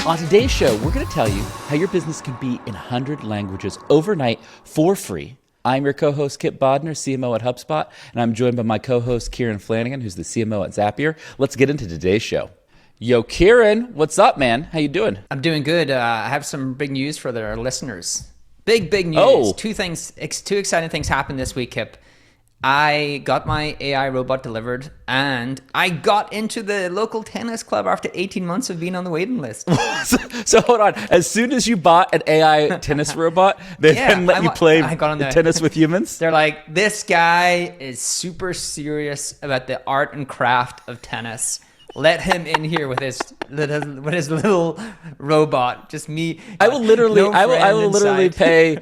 On today's show, we're going to tell you how your business can be in 100 languages overnight for free. I'm your co-host, Kip Bodner, CMO at HubSpot, and I'm joined by my co-host, Kieran Flanagan, who's the CMO at Zapier. Let's get into today's show. Yo, Kieran, what's up, man? How you doing? I'm doing good. I have some big news for our listeners. Big news. Oh. Two exciting things happened this week, Kip. I got my AI robot delivered, and I got into the local tennis club after 18 months of being on the waiting list. So hold on. As soon as you bought an AI tennis robot, they then let you play tennis with humans? They're like, this guy is super serious about the art and craft of tennis. Let him in here with his little robot. Just me. I will literally pay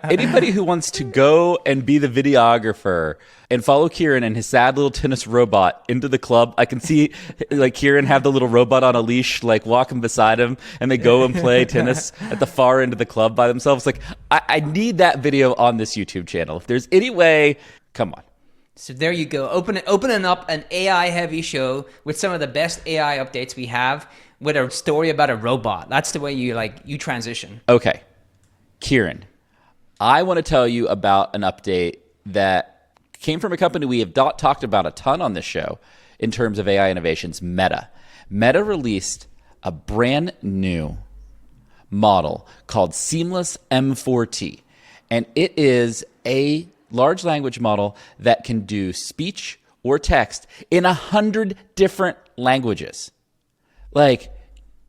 anybody who wants to go and be the videographer and follow Kieran and his sad little tennis robot into the club. I can see like Kieran have the little robot on a leash, like walking beside him, and they go and play tennis at the far end of the club by themselves. Like I need that video on this YouTube channel. If there's any way, come on. So there you go, opening up an AI-heavy show with some of the best AI updates we have with a story about a robot. That's the way you transition. Okay, Kieran, I want to tell you about an update that came from a company we have talked about a ton on this show in terms of AI innovations, Meta. Meta released a brand new model called Seamless M4T, and it is a large language model that can do speech or text in 100 different languages. Like,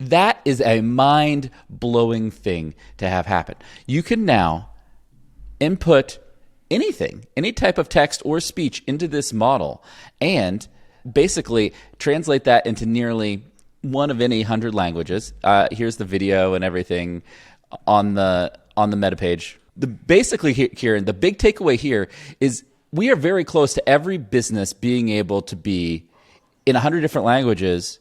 that is a mind-blowing thing to have happen. You can now input anything, any type of text or speech into this model and basically translate that into nearly one of any 100 languages. Here's the video and everything on the Meta page. Basically, Kieran, the big takeaway here is we are very close to every business being able to be in 100 different languages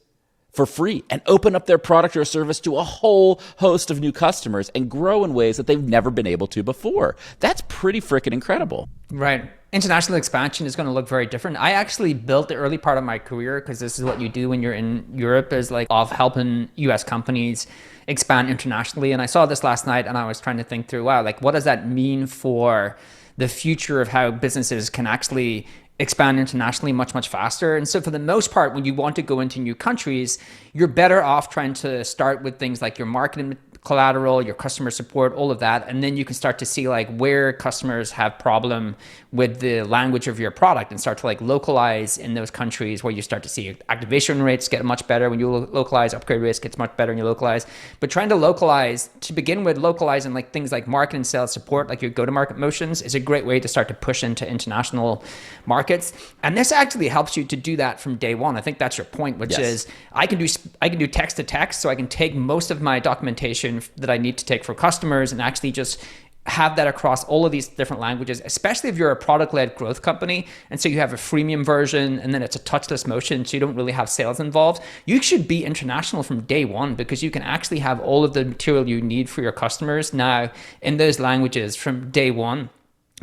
for free and open up their product or service to a whole host of new customers and grow in ways that they've never been able to before. That's pretty freaking incredible. Right. International expansion is going to look very different. I actually built the early part of my career, because this is what you do when you're in Europe, is like of helping US companies expand internationally. And I saw this last night and I was trying to think through, wow, like what does that mean for the future of how businesses can actually expand internationally much faster? And so for the most part, when you want to go into new countries, you're better off trying to start with things like your marketing collateral, your customer support, all of that. And then you can start to see like where customers have problem with the language of your product and start to like localize in those countries where you start to see activation rates get much better when you localize, upgrade rates gets much better when you localize. But trying to localize, to begin with, localizing like things like marketing, sales support, like your go-to-market motions is a great way to start to push into international markets. And this actually helps you to do that from day one. I think that's your point, which is I can do text to text, so I can take most of my documentation that I need to take for customers and actually just have that across all of these different languages, especially if you're a product-led growth company. And so you have a freemium version and then it's a touchless motion, so you don't really have sales involved. You should be international from day one, because you can actually have all of the material you need for your customers now in those languages from day one.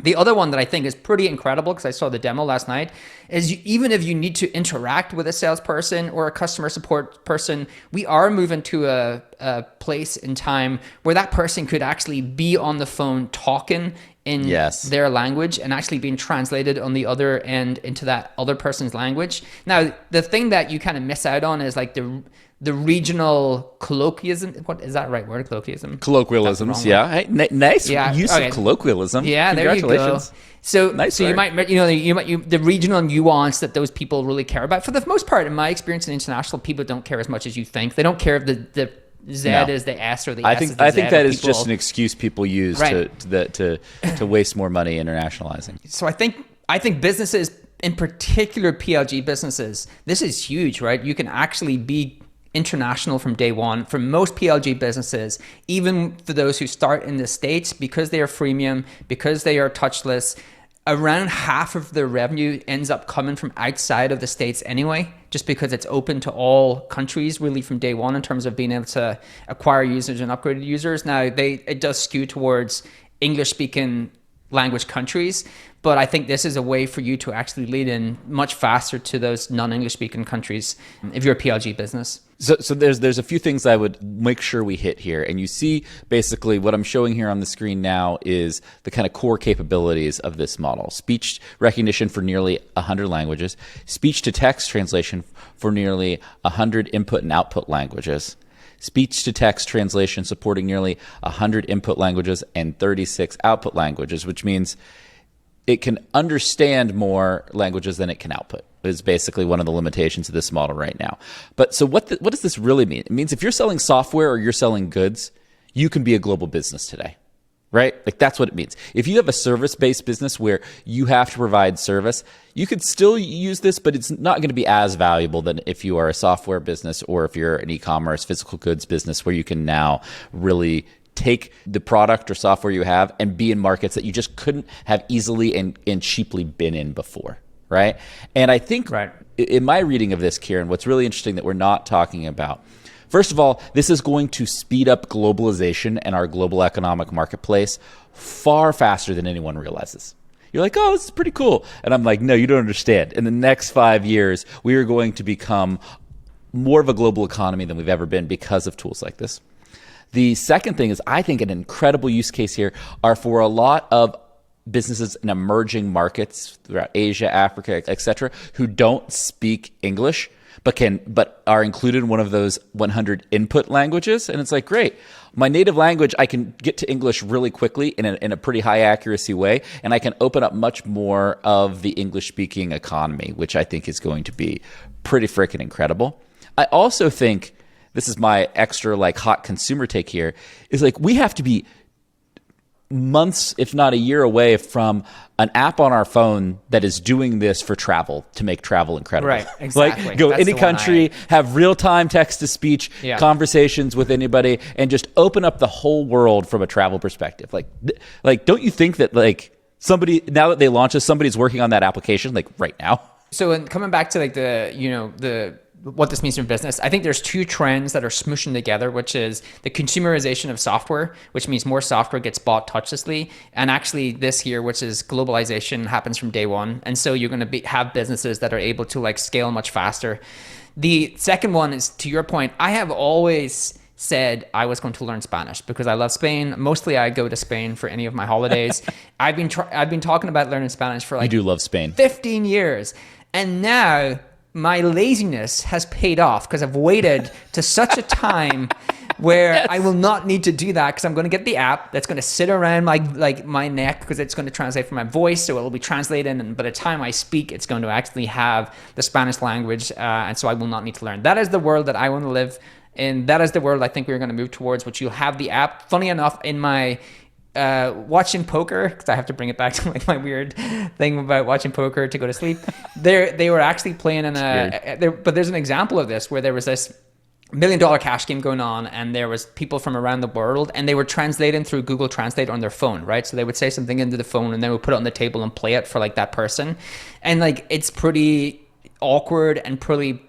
The other one that I think is pretty incredible, because I saw the demo last night, is even if you need to interact with a salesperson or a customer support person, we are moving to a place in time where that person could actually be on the phone talking in their language and actually being translated on the other end into that other person's language. Now, the thing that you kind of miss out on is like the regional colloquialism. What is that right word? Colloquialisms, yeah. Hey, nice use of colloquialism. Yeah, congratulations. There you go. So, nice so you might, the regional nuance that those people really care about. For the most part, in my experience in international, people don't care as much as you think. They don't care if the Z is the S or the S is the Z. I think that is just an excuse people use to waste more money internationalizing. So I think businesses, in particular PLG businesses, this is huge, right? You can actually be international from day one for most PLG businesses, even for those who start in the States, because they are freemium, because they are touchless. Around half of their revenue ends up coming from outside of the States anyway, just because it's open to all countries really from day one in terms of being able to acquire users and upgrade users. Now, it does skew towards English-speaking language countries, but I think this is a way for you to actually lead in much faster to those non-English speaking countries if you're a PLG business. So there's a few things I would make sure we hit here. And you see basically what I'm showing here on the screen now is the kind of core capabilities of this model. Speech recognition for nearly 100 languages, speech to text translation for nearly 100 input and output languages, speech to text translation supporting nearly 100 input languages and 36 output languages, which means it can understand more languages than it can output. Is basically one of the limitations of this model right now. But so what does this really mean? It means if you're selling software or you're selling goods, you can be a global business today, right? Like that's what it means. If you have a service-based business where you have to provide service, you could still use this, but it's not going to be as valuable than if you are a software business or if you're an e-commerce, physical goods business where you can now really take the product or software you have and be in markets that you just couldn't have easily and cheaply been in before. Right. And I think in my reading of this, Kieran, what's really interesting that we're not talking about, first of all, this is going to speed up globalization and our global economic marketplace far faster than anyone realizes. You're like, oh, this is pretty cool. And I'm like, no, you don't understand. In the next 5 years, we are going to become more of a global economy than we've ever been because of tools like this. The second thing is, I think an incredible use case here are for a lot of businesses in emerging markets throughout Asia, Africa, et cetera, who don't speak English, but are included in one of those 100 input languages. And it's like, great, my native language, I can get to English really quickly in a pretty high accuracy way. And I can open up much more of the English speaking economy, which I think is going to be pretty freaking incredible. I also think, this is my extra like hot consumer take here, is like we have to be months, if not a year away from an app on our phone that is doing this for travel to make travel incredible. Right, exactly. Like go any country, have real-time text-to-speech conversations with anybody, and just open up the whole world from a travel perspective. Like, don't you think that like somebody, now that they launch this, somebody's working on that application like right now? So in coming back to like the what this means for business, I think there's two trends that are smooshing together, which is the consumerization of software, which means more software gets bought touchlessly. And actually this year, which is globalization, happens from day one. And so you're going to have businesses that are able to like scale much faster. The second one is, to your point, I have always said I was going to learn Spanish because I love Spain. Mostly I go to Spain for any of my holidays. I've been talking about learning Spanish for like you do love Spain. 15 years. And now my laziness has paid off because I've waited to such a time where I will not need to do that because I'm going to get the app that's going to sit around my neck because it's going to translate from my voice, so it'll be translated, and by the time I speak, it's going to actually have the Spanish language, and so I will not need to learn. That is the world that I want to live in. That is the world I think we're going to move towards, which you'll have the app. Funny enough, in my watching poker, because I have to bring it back to like my weird thing about watching poker to go to sleep. They were actually playing in but there's an example of this where there was this $1 million cash game going on, and there was people from around the world, and they were translating through Google Translate on their phone, right? So they would say something into the phone, and they would put it on the table and play it for like that person, and like it's pretty awkward and pretty.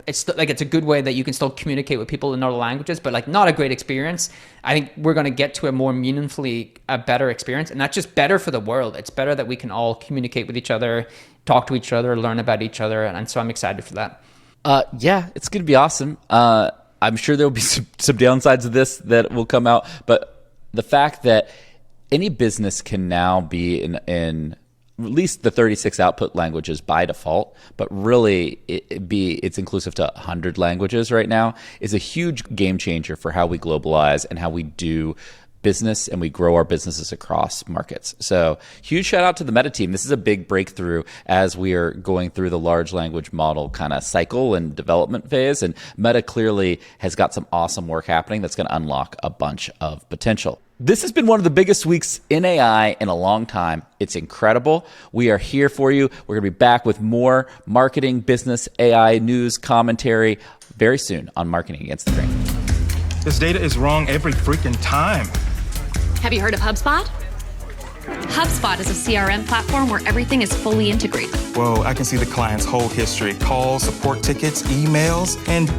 It's like it's a good way that you can still communicate with people in other languages, but like not a great experience. I think we're going to get to a more meaningfully a better experience, and that's just better for the world. It's better that we can all communicate with each other, talk to each other, learn about each other, and so I'm excited for that. Yeah, it's going to be awesome. I'm sure there will be some downsides of this that will come out, but the fact that any business can now be in at least the 36 output languages by default, but really it's inclusive to 100 languages right now, is a huge game changer for how we globalize and how we do business and we grow our businesses across markets. So huge shout out to the Meta team. This is a big breakthrough as we are going through the large language model kind of cycle and development phase. And Meta clearly has got some awesome work happening that's going to unlock a bunch of potential. This has been one of the biggest weeks in AI in a long time. It's incredible. We are here for you. We're going to be back with more marketing, business, AI, news, commentary very soon on Marketing Against the Grain. This data is wrong every freaking time. Have you heard of HubSpot? HubSpot is a CRM platform where everything is fully integrated. Whoa, I can see the client's whole history, calls, support tickets, emails, and